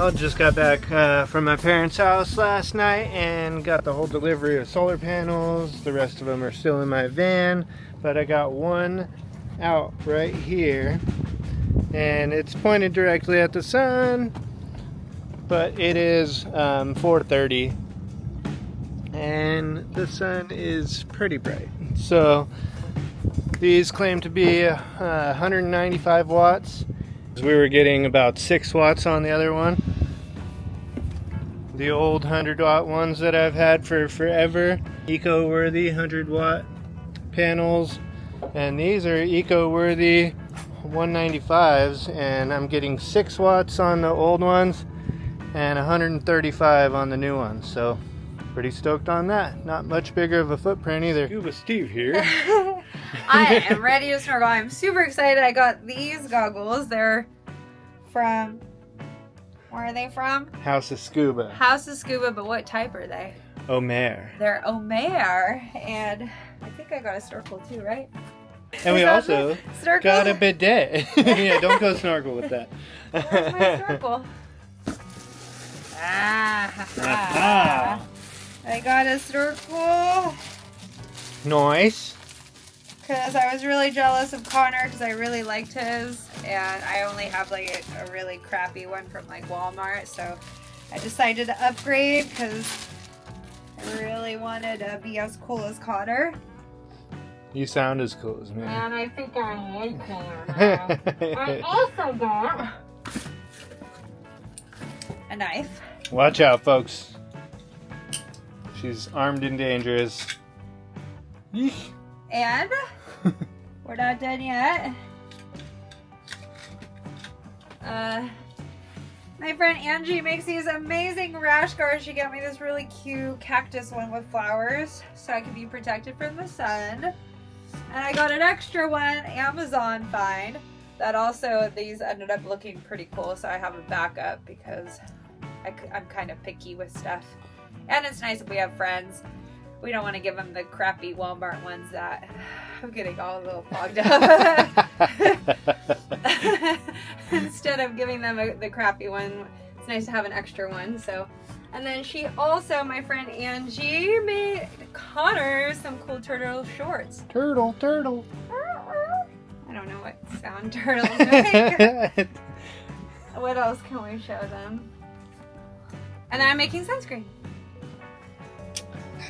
Well, just got back from my parents' house last night and got the whole delivery of solar panels. The rest of them are still in my van, but I got one out right here and it's pointed directly at the sun, but it is 4:30 and the sun is pretty bright. So these claim to be 195 watts. We were getting about 6 watts on the other one. The old 100-watt ones that I've had for forever. Ecoworthy 100-watt panels. And these are Ecoworthy 195s. And I'm getting 6 watts on the old ones and 135 on the new ones. So pretty stoked on that. Not much bigger of a footprint either. Scuba Steve here. I am ready to snorkel. I'm super excited. I got these goggles. They're from, where are they from? House of Scuba. House of Scuba, but what type are they? Omer. They're Omer, and I think I got a snorkel too, right? And we also got a bidet. Yeah, don't go snorkel with that. Where's my snorkel? I got a snorkel. Nice. Because I was really jealous of Connor because I really liked his, and I only have like a really crappy one from like Walmart, so I decided to upgrade because I really wanted to be as cool as Connor. You sound as cool as me. And I think I'm way cooler now. I also got a knife. Watch out, folks. She's armed and dangerous. Yeesh. And we're not done yet. My friend Angie makes these amazing rash guards. She got me this really cute cactus one with flowers so I can be protected from the sun. And I got an extra one, Amazon find, that also these ended up looking pretty cool, so I have a backup because I'm kind of picky with stuff. And it's nice if we have friends. We don't want to give them the crappy Walmart ones that I'm getting all a little fogged up. Instead of giving them the crappy one, it's nice to have an extra one. So, and then she also, my friend Angie, made Connor some cool turtle shorts. Turtle. I don't know what sound turtles make. What else can we show them? And then I'm making sunscreen.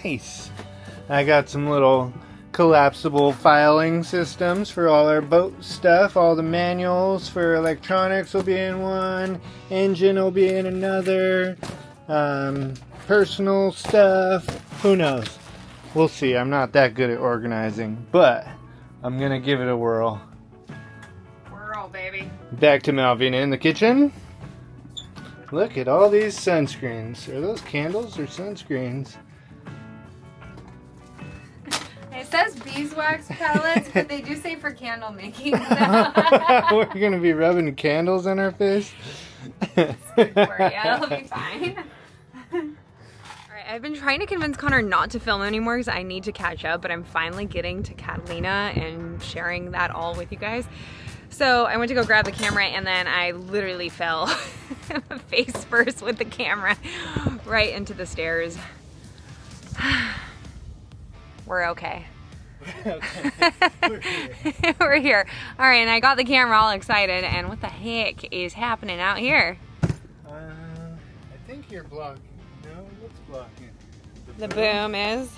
Nice. I got some little collapsible filing systems for all our boat stuff. All the manuals for electronics will be in one. Engine will be in another. Personal stuff. Who knows? We'll see. I'm not that good at organizing, but I'm gonna give it a whirl. Whirl, baby. Back to Malvina in the kitchen. Look at all these sunscreens. Are those candles or sunscreens? It says beeswax pellets, but they do say for candle making. We're gonna be rubbing candles in our face. Don't worry, it'll be fine. Alright, I've been trying to convince Connor not to film anymore because I need to catch up, but I'm finally getting to Catalina and sharing that all with you guys. So I went to go grab the camera and then I literally fell face first with the camera right into the stairs. We're okay. We're here. We're here. All right, and I got the camera all excited, and what the heck is happening out here? I think you're blocking. No, what's blocking? The boom is.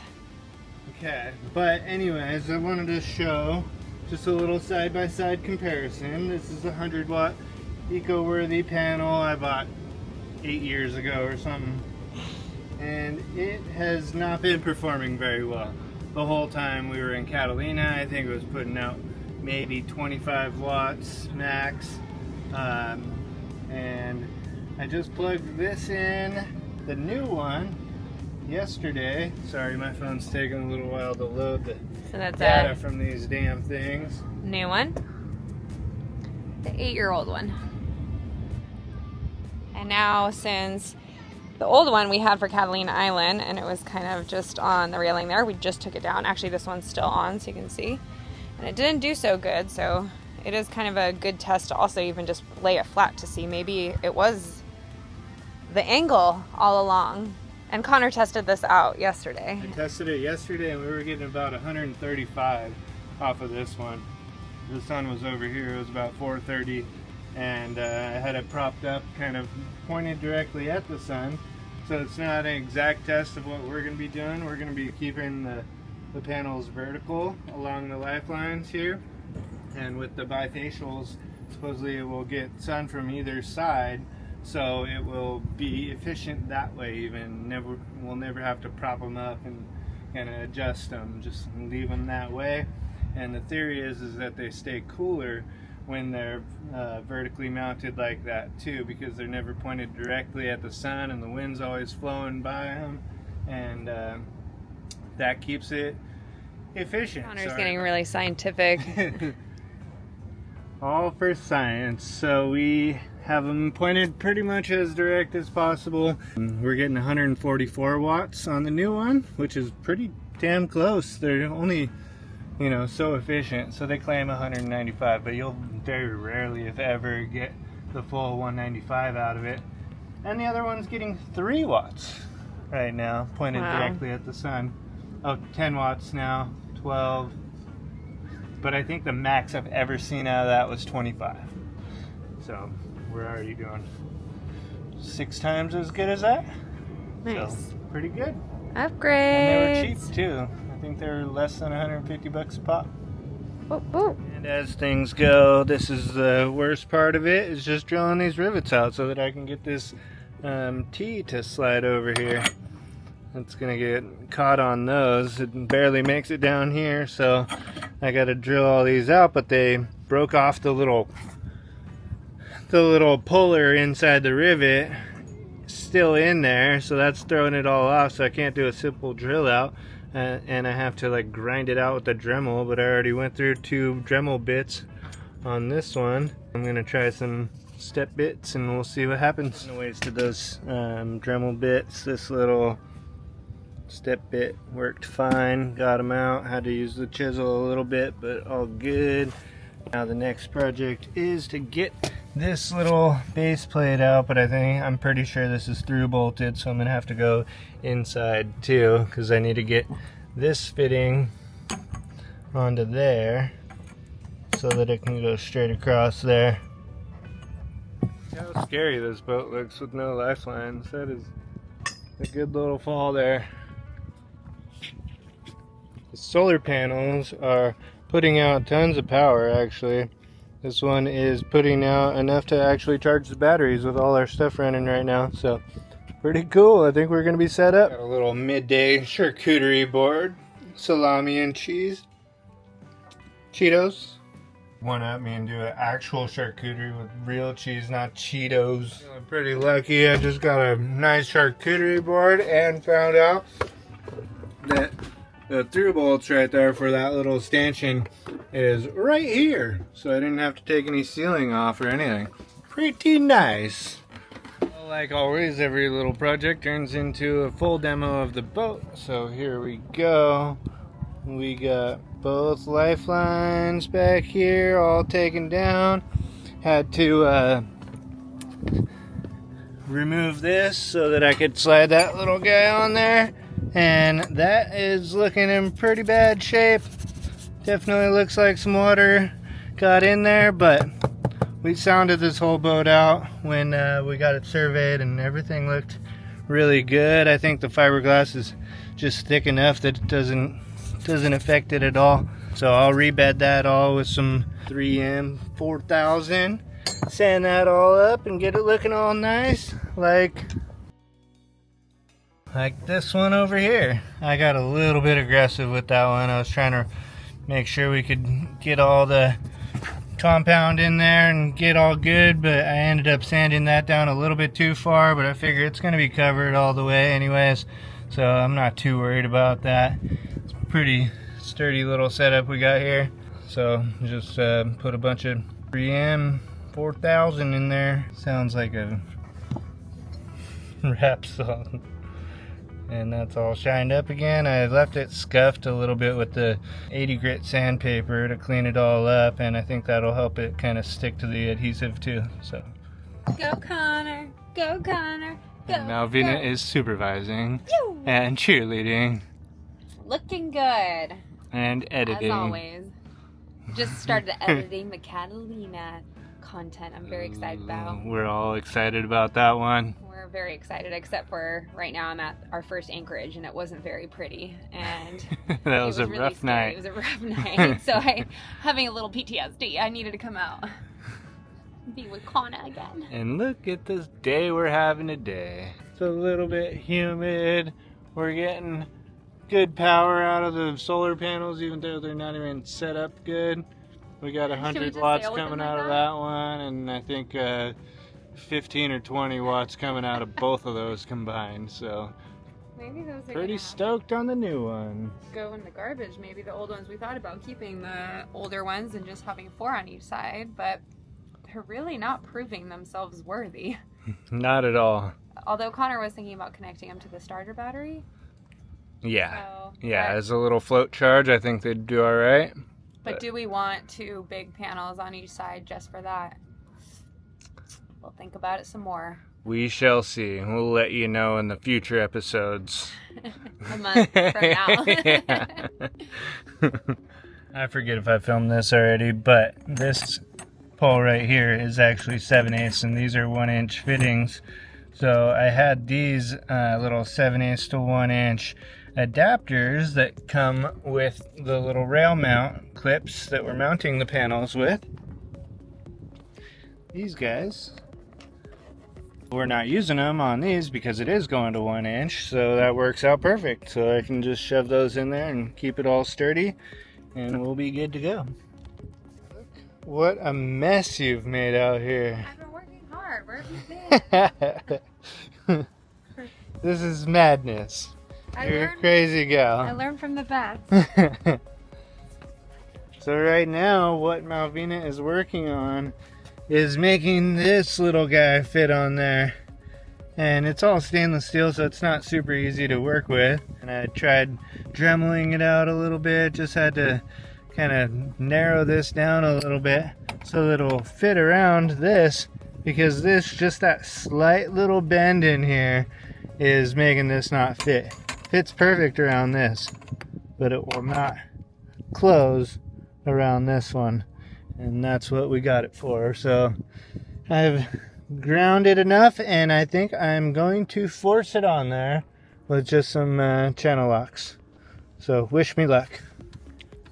Okay, but anyways, I wanted to show just a little side-by-side comparison. This is a 100-watt Ecoworthy panel I bought 8 years ago or something, and it has not been performing very well. The whole time we were in Catalina, I think it was putting out maybe 25 watts max. And I just plugged this in, the new one, yesterday. Sorry, my phone's taking a little while to load the data from these damn things. New one. The 8-year-old one. And now since the old one we had for Catalina Island, and it was kind of just on the railing there. We just took it down. Actually, this one's still on, so you can see. And it didn't do so good, so it is kind of a good test to also even just lay it flat to see maybe it was the angle all along. And Connor tested this out yesterday. I tested it yesterday and we were getting about 135 off of this one. The sun was over here, it was about 4:30, and I had it propped up kind of pointed directly at the sun. So it's not an exact test of what we're going to be doing. We're going to be keeping the panels vertical along the lifelines here. And with the bifacials, supposedly it will get sun from either side. So it will be efficient that way even. We'll never have to prop them up and kind of adjust them. Just leave them that way. And the theory is that they stay cooler when they're vertically mounted like that too, because they're never pointed directly at the sun and the wind's always flowing by them. And that keeps it efficient. Connor's getting really scientific. All for science. So we have them pointed pretty much as direct as possible. We're getting 144 watts on the new one, which is pretty damn close. They're only, you know, so efficient. So they claim 195, but you'll very rarely, if ever, get the full 195 out of it. And the other one's getting 3 watts right now, pointed directly at the sun. Oh, 10 watts now, 12. But I think the max I've ever seen out of that was 25. So we're already doing 6 times as good as that. Nice. So pretty good. Upgrade. And they were cheap too. I think they were less than 150 bucks a pop. Ooh, ooh. And as things go, this is the worst part of it, is just drilling these rivets out so that I can get this T to slide over here. It's gonna get caught on those. It barely makes it down here, so I gotta drill all these out, but they broke off the little puller inside the rivet, still in there, so that's throwing it all off, so I can't do a simple drill out, and I have to like grind it out with the Dremel, but I already went through 2 Dremel bits on this one. I'm gonna try some step bits and we'll see what happens. I wasted those Dremel bits. This little step bit worked fine, got them out, had to use the chisel a little bit, but all good. Now the next project is to get this little base plate out, but I'm pretty sure this is through bolted, so I'm gonna have to go inside too, because I need to get this fitting onto there so that it can go straight across there. How scary this boat looks with no lifelines. That is a good little fall there. The solar panels are putting out tons of power actually. This one is putting out enough to actually charge the batteries with all our stuff running right now, so pretty cool. I think we're going to be set up. Got a little midday charcuterie board, salami and cheese, Cheetos. One up me and do an actual charcuterie with real cheese, not Cheetos. I'm pretty lucky. I just got a nice charcuterie board and found out that the through bolts right there for that little stanchion is right here, so I didn't have to take any sealing off or anything. Pretty nice. Well, like always, every little project turns into a full demo of the boat, so here we go. We got both lifelines back here all taken down. Had to remove this so that I could slide that little guy on there, and that is looking in pretty bad shape. Definitely looks like some water got in there, but we sounded this whole boat out when we got it surveyed and everything looked really good. I think the fiberglass is just thick enough that it doesn't affect it at all. So I'll rebed that all with some 3M 4000, sand that all up and get it looking all nice like this one over here. I got a little bit aggressive with that one. I was trying to make sure we could get all the compound in there and get all good, but I ended up sanding that down a little bit too far, but I figure it's going to be covered all the way anyways, so I'm not too worried about that. It's a pretty sturdy little setup we got here. So just put a bunch of 3M 4000 in there. Sounds like a rap song. And that's all shined up again. I left it scuffed a little bit with the 80 grit sandpaper to clean it all up, and I think that'll help it kind of stick to the adhesive too. So Go Connor, go Connor, And Malvina go. is supervising Yoo. and cheerleading Looking good. and editing. As always. Just started editing the Catalina content I'm very excited about. We're all excited about that one. We're very excited, except for right now I'm at our first anchorage and it wasn't very pretty. And That was a really rough scary. night. It was a rough night. So having a little PTSD. I needed to come out. Be with Kana again. And look at this day we're having today. It's a little bit humid. We're getting good power out of the solar panels, even though they're not even set up good. We got 100 just watts sail with coming them out like of that one, and I think 15 or 20 watts coming out of both of those combined. So Maybe those are pretty gonna stoked on the new one. go in the garbage. Maybe the old ones. We thought about keeping the older ones and just having 4 on each side, but they're really not proving themselves worthy. Not at all. Although Connor was thinking about connecting them to the starter battery. Yeah. So, Yeah, but, as a little float charge, I think they'd do all right. but do we want 2 big panels on each side just for that? We'll think about it some more. We shall see. We'll let you know in the future episodes. A month from now. Yeah. I forget if I filmed this already, but this pole right here is actually 7/8, and these are 1-inch fittings. So I had these little 7/8 to 1-inch adapters that come with the little rail mount clips that we're mounting the panels with. These guys. We're not using them on these because it is going to 1-inch, so that works out perfect. So I can just shove those in there and keep it all sturdy, and we'll be good to go. Look what a mess you've made out here. I've been working hard. Where have you been? This is madness. You're a crazy I gal. learned from the best. So right now, what Malvina is working on is making this little guy fit on there. And it's all stainless steel, so it's not super easy to work with. And I tried dremeling it out a little bit, just had to kind of narrow this down a little bit so that it'll fit around this, because this, just that slight little bend in here is making this not fit. Fits perfect around this, but it will not close around this one. And that's what we got it for. So I've grounded enough, and I think I'm going to force it on there with just some channel locks. So wish me luck.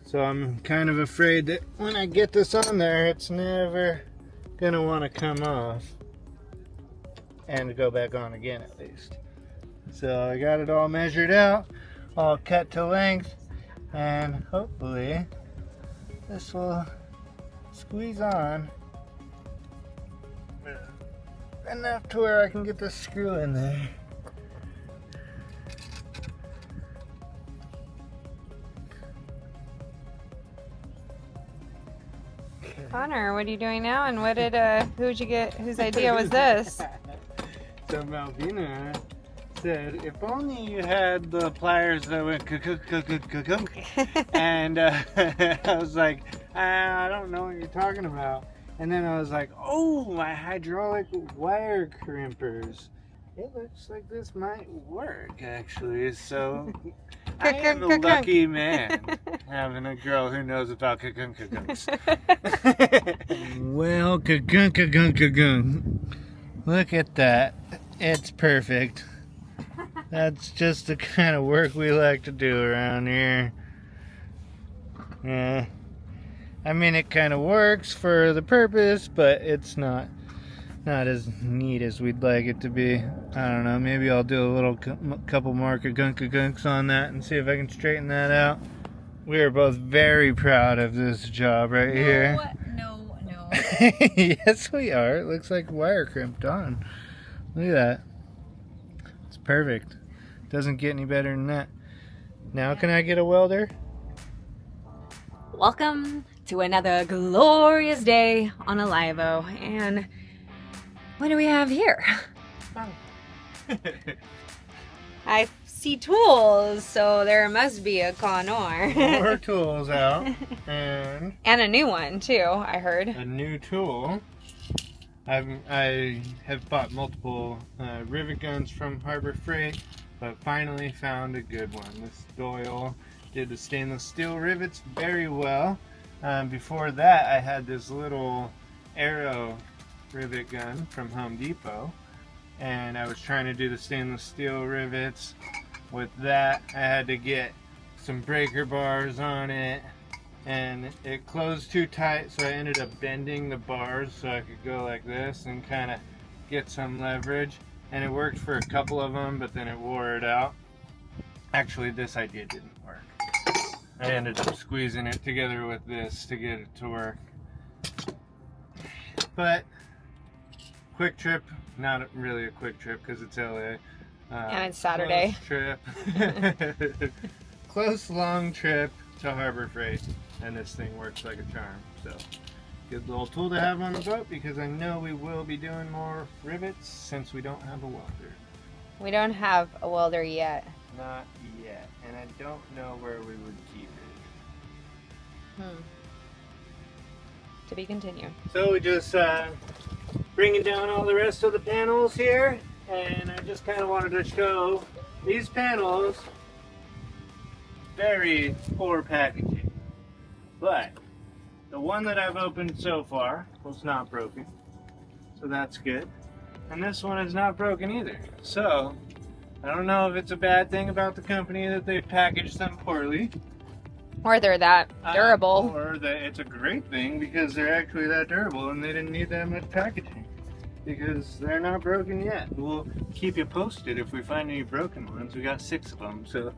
So I'm kind of afraid that when I get this on there, it's never gonna want to come off and go back on again, at least. So I got it all measured out, all cut to length, and hopefully this will squeeze on enough to where I can get the screw in there. Connor, what are you doing now? And what did who'd you get? Whose idea was this? So Malvina said, if only you had the pliers that went and I was like, I don't know what you're talking about. And then I was like, oh, my hydraulic wire crimpers. It looks like this might work, actually. So I am a lucky man having a girl who knows about kagunkagunks. Well, kagunkagunk. Look at that. It's perfect. That's just the kind of work we like to do around here. Yeah. I mean, it kind of works for the purpose, but it's not as neat as we'd like it to be. I don't know, maybe I'll do a little couple more kagunkagunks on that and see if I can straighten that out. We are both very proud of this job right here. No. Yes, we are. It looks like wire crimped on. Look at that. It's perfect. Doesn't get any better than that. Now can I get a welder? Welcome to another glorious day on a live-o. And what do we have here? I see tools, so there must be a Connor. More tools out. And And a new one too, I heard. a new tool. I have bought multiple rivet guns from Harbor Freight, but finally found a good one. This Doyle did the stainless steel rivets very well. Before that, I had this little Arrow rivet gun from Home Depot, and I was trying to do the stainless steel rivets. With that, I had to get some breaker bars on it, and it closed too tight, so I ended up bending the bars so I could go like this and kind of get some leverage, and it worked for a couple of them, but then it wore it out. Actually, this idea didn't work. I ended up squeezing it together with this to get it to work. But quick trip, not really a quick trip because it's LA. And it's Saturday. Close trip. Close long trip to Harbor Freight, and this thing works like a charm. So good little tool to have on the boat, because I know we will be doing more rivets since we don't have a welder. We don't have a welder yet. Not yet, and I don't know where we would keep it. To be continued. So we just bringing down all the rest of the panels here, and I just kind of wanted to show these panels. Very poor packaging, but the one that I've opened so far was not broken, so that's good, and this one is not broken either. So I don't know if it's a bad thing about the company that they packaged them poorly, Or they're that durable. or that it's a great thing because they're actually that durable and they didn't need that much packaging, because they're not broken yet. We'll keep you posted if we find any broken ones. We got 6 of them, so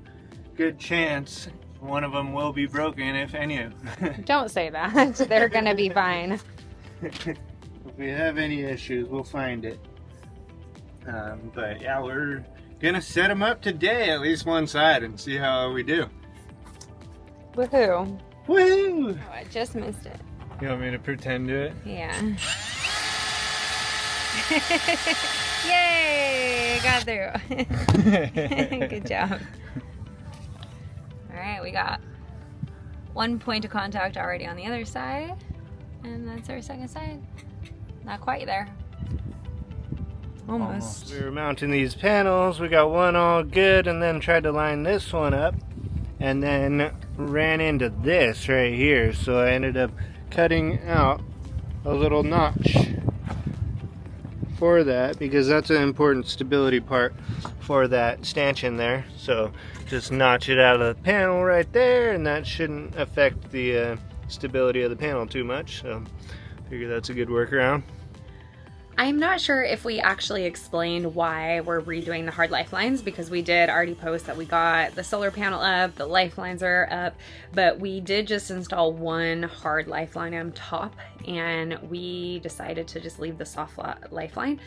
good chance one of them will be broken, if any. Don't say that. They're gonna be fine. If we have any issues, we'll find it. But yeah, we're gonna set them up today, at least one side, and see how we do. Woohoo. Woo! Oh, I just missed it. You want me to pretend to it? Yeah. Yay! Got through. Good job. Alright, we got one point of contact already on the other side, and that's our second side. Not quite there. Almost. We were mounting these panels, we got one all good, and then tried to line this one up, and then ran into this right here, so I ended up cutting out a little notch for that, because that's an important stability part for that stanchion there. So just notch it out of the panel right there, and that shouldn't affect the stability of the panel too much, so I figure that's a good workaround. I'm not sure if we actually explained why we're redoing the hard lifelines, because we did already post that we got the solar panel up, the lifelines are up, but we did just install one hard lifeline on top, and we decided to just leave the soft lifeline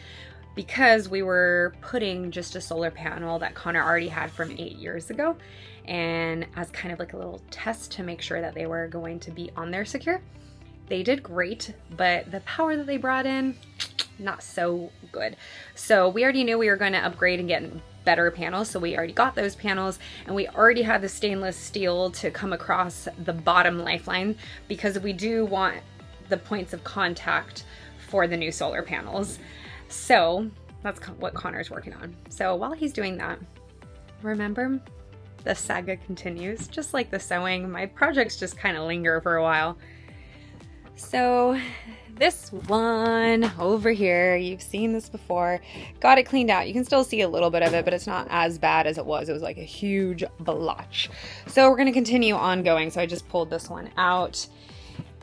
because we were putting just a solar panel that Connor already had from 8 years ago, and as kind of like a little test to make sure that they were going to be on there secure. They did great, but the power that they brought in, not so good. So we already knew we were going to upgrade and get better panels, so we already got those panels, and we already had the stainless steel to come across the bottom lifeline, because we do want the points of contact for the new solar panels. So that's what Connor's working on. So while he's doing that, remember, the saga continues. Just like the sewing, my projects just kind of linger for a while. So this one over here, you've seen this before, got it cleaned out. You can still see a little bit of it, but it's not as bad as it was. It was like a huge blotch. So we're going to continue on going. So I just pulled this one out.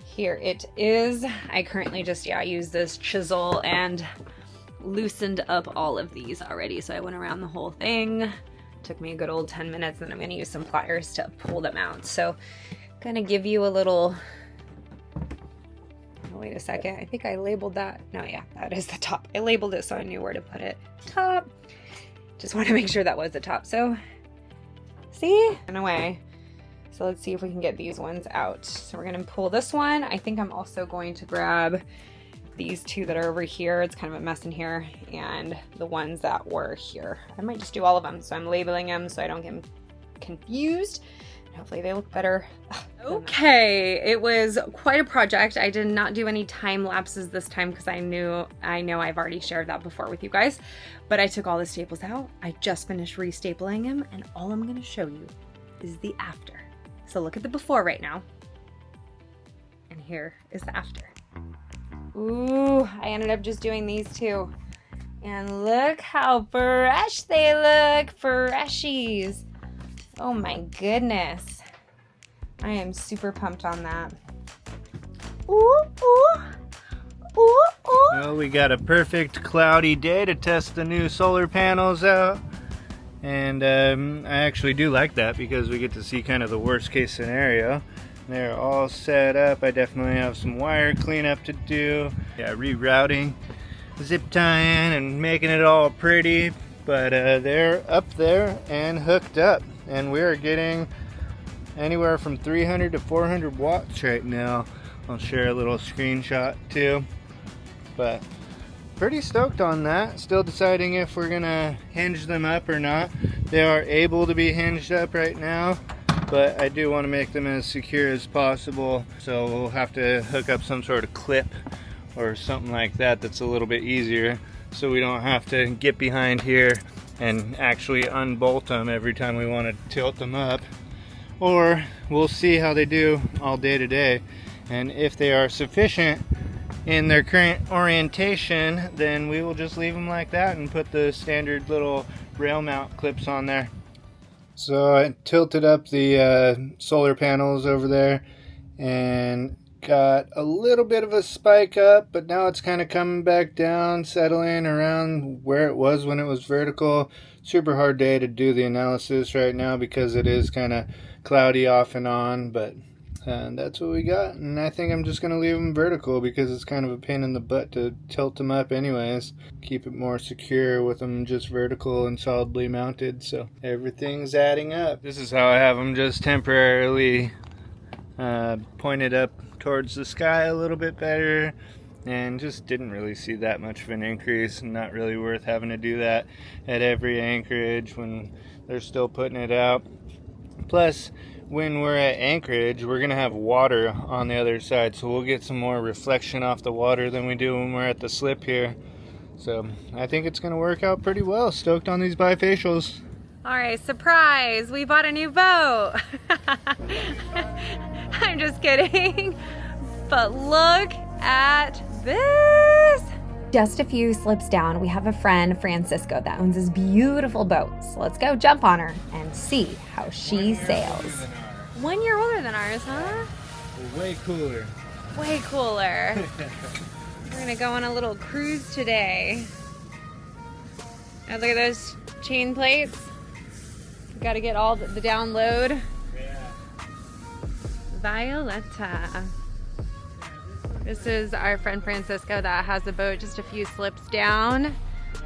Here it is. I currently just, use this chisel and loosened up all of these already. So I went around the whole thing. Took me a good old 10 minutes, and I'm going to use some pliers to pull them out. So I'm going to give you a little... Wait a second, I think I labeled that. No, yeah, that is the top. I labeled it so I knew where to put it. Top. Just want to make sure that was the top. So, see? And away. So let's see if we can get these ones out. So we're going to pull this one. I think I'm also going to grab these two that are over here. It's kind of a mess in here. And the ones that were here. I might just do all of them. So I'm labeling them so I don't get confused. Hopefully they look better. Okay, it was quite a project. I did not do any time lapses this time because I know I've already shared that before with you guys, but I took all the staples out. I just finished restapling them, and all I'm gonna show you is the after. So look at the before right now, and here is the after. Ooh, I ended up just doing these two, and look how fresh they look, freshies. Oh my goodness. I am super pumped on that. Ooh, ooh, ooh, ooh. Well, we got a perfect cloudy day to test the new solar panels out. And I actually do like that because we get to see kind of the worst case scenario. They're all set up. I definitely have some wire cleanup to do. Yeah, rerouting, zip tying, and making it all pretty. But they're up there and hooked up. And we're getting anywhere from 300 to 400 watts right now. I'll share a little screenshot too. But pretty stoked on that. Still deciding if we're gonna hinge them up or not. They are able to be hinged up right now, but I do want to make them as secure as possible. So we'll have to hook up some sort of clip or something like that that's a little bit easier, so we don't have to get behind here and actually unbolt them every time we want to tilt them up. Or we'll see how they do all day today, and if they are sufficient in their current orientation, then we will just leave them like that and put the standard little rail mount clips on there. So I tilted up the solar panels over there and got a little bit of a spike up, but now it's kind of coming back down, settling around where it was when it was vertical. Super hard day to do the analysis right now because it is kind of cloudy off and on, but that's what we got. And I think I'm just going to leave them vertical because it's kind of a pain in the butt to tilt them up anyways. Keep it more secure with them just vertical and solidly mounted, so everything's adding up. This is how I have them just temporarily pointed up towards the sky a little bit better, and just didn't really see that much of an increase. Not really worth having to do that at every anchorage when they're still putting it out. Plus, when we're at anchorage, we're gonna have water on the other side, so we'll get some more reflection off the water than we do when we're at the slip here. So I think it's gonna work out pretty well. Stoked on these bifacials. All right, surprise, we bought a new boat. I'm just kidding, but look at this. Just a few slips down, we have a friend, Francisco, that owns this beautiful boat. So let's go jump on her and see how she sails. 1 year older than ours, huh? Way cooler. Way cooler. We're gonna go on a little cruise today. Now look at those chain plates. We gotta get all the download. Yeah. Violetta. This is our friend Francisco that has the boat just a few slips down.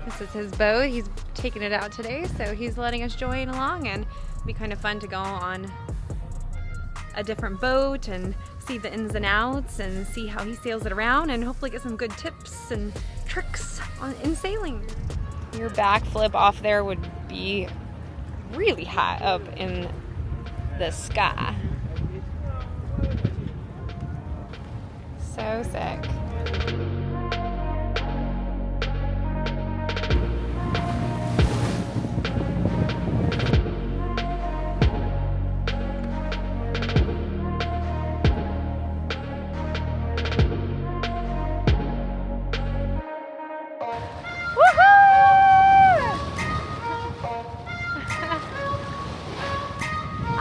This is his boat. He's taking it out today, so he's letting us join along, and it'll be kind of fun to go on a different boat and see the ins and outs and see how he sails it around, and hopefully get some good tips and tricks in sailing. Your backflip off there would be really high up in the sky. So sick.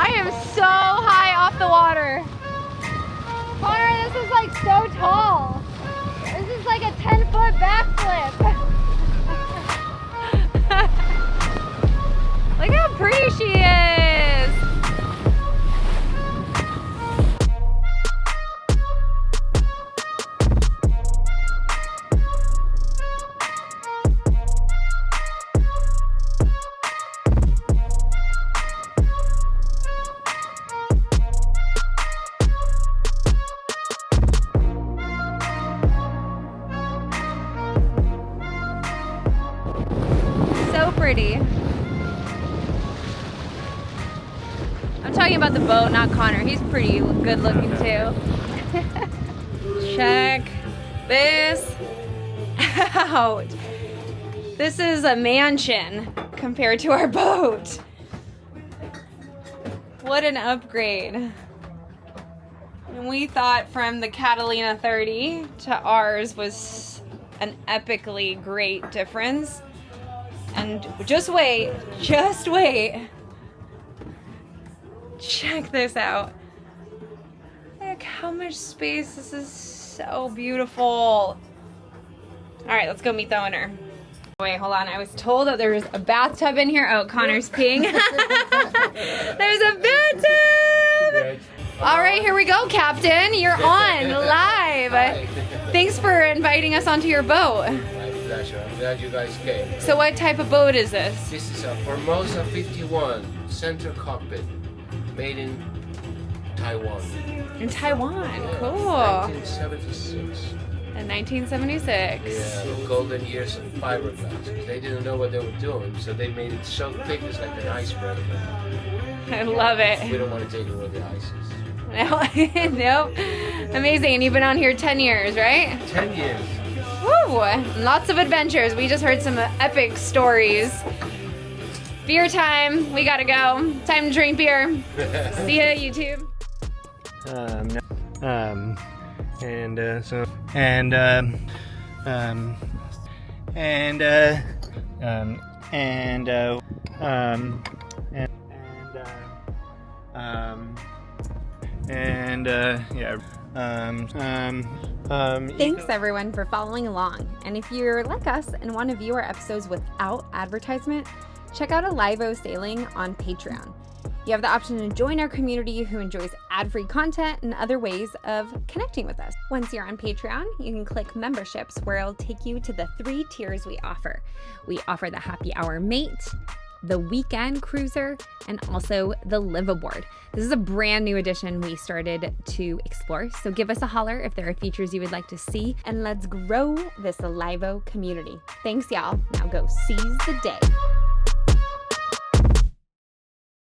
I am so high off the water. Connor, this is like so tall. This is like a 10-foot backflip. Look how pretty she is. Pretty. I'm talking talking about the boat, not Connor. He's pretty good looking too. Check this out. This is a mansion compared to our boat. What an upgrade. And we thought from the Catalina 30 to ours was an epically great difference. And just wait. Check this out. Look how much space. This is so beautiful. All right, let's go meet the owner. Wait, hold on. I was told that there was a bathtub in here. Oh, Connor's peeing. There's a bathtub! All right, here we go, Captain. You're on live. Thanks for inviting us onto your boat. My pleasure. I'm glad you guys came. So what type of boat is this? This is a Formosa 51 center cockpit made in Taiwan. In Taiwan. Cool. 1976. In 1976. Yeah, golden years of fiberglass. They didn't know what they were doing, so they made it so thick it's like an iceberg. I love it. We don't want to take away the ices. No, nope. Amazing. And you've been on here 10 years, right? 10 years. Woo! Lots of adventures. We just heard some epic stories. Beer time. We gotta go. Time to drink beer. See ya, YouTube. Thanks everyone for following along. And if you're like us and want to view our episodes without advertisement, check out Alivo Sailing on Patreon. You have the option to join our community who enjoys ad-free content and other ways of connecting with us. Once you're on Patreon, you can click memberships where it'll take you to the 3 tiers we offer. We offer the Happy Hour Mate, the Weekend Cruiser, and also the Live Aboard. This is a brand new addition we started to explore, so give us a holler if there are features you would like to see, and let's grow this Alivo community. Thanks, y'all. Now go seize the day.